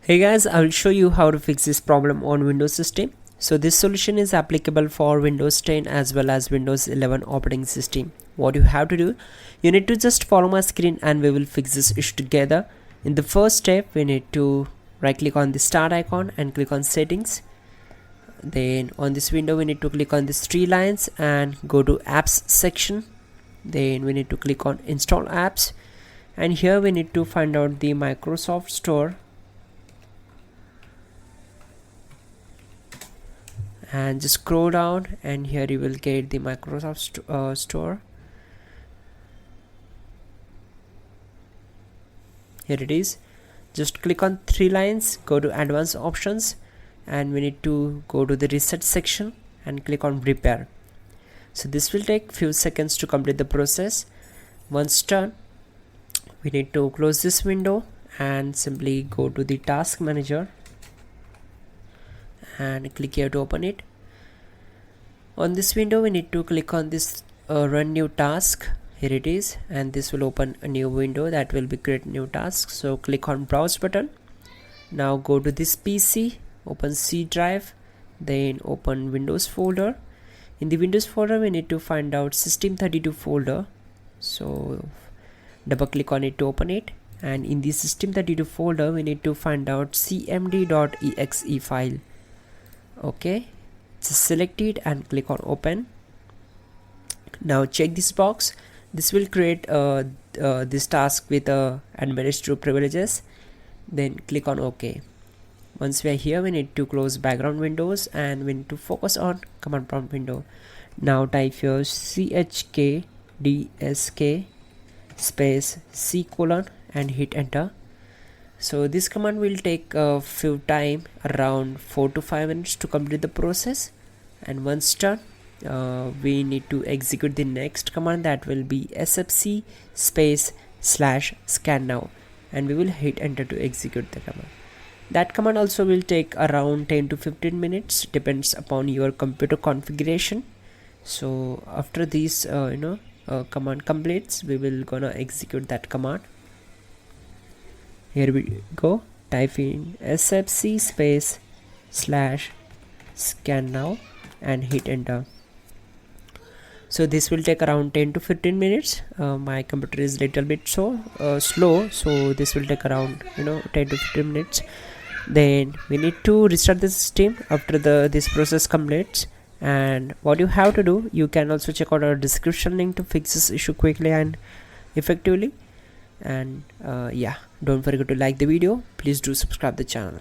Hey guys, I will show you how to fix this problem on Windows system. So this solution is applicable for Windows 10 as well as Windows 11 operating system. What you have to do, you need to just follow my screen and we will fix this issue together. In the first step, we need to right click on the start icon and click on settings. Then on this window, we need to click on these three lines and go to apps section. Then we need to click on install apps, and here we need to find out the Microsoft Store. And just scroll down and here you will get the Microsoft Store. Here it is. Just click on three lines, go to advanced options, and we need to go to the reset section and click on repair. So this will take few seconds to complete the process. Once done, we need to close this window and simply go to the task manager and click here to open it. On this window we need to click on this run new task. Here it is, and this will open a new window that will be create new task. So click on browse button. Now go to this PC, open C drive, then open Windows folder. In the Windows folder we need to find out system32 folder, so double click on it to open it. And in the system32 folder we need to find out cmd.exe file. Okay, just select it and click on open. Now check this box. This will create this task with administrative privileges. Then click on OK. Once we are here, we need to close background windows and we need to focus on command prompt window. Now type here chkdsk space c colon and hit enter. So this command will take a few time, around 4 to 5 minutes to complete the process. And once done, we need to execute the next command, that will be sfc space /scan now, and we will hit enter to execute the command. That command also will take around 10 to 15 minutes, depends upon your computer configuration. So after this command completes, we will gonna execute that command. Here we go, type in sfc space /scan now and hit enter. So this will take around 10 to 15 minutes. My computer is little bit slow, so this will take around 10 to 15 minutes. Then we need to restart the system after this process completes. And what you have to do, you can also check out our description link to fix this issue quickly and effectively. And yeah, don't forget to like the video. Please do subscribe the channel.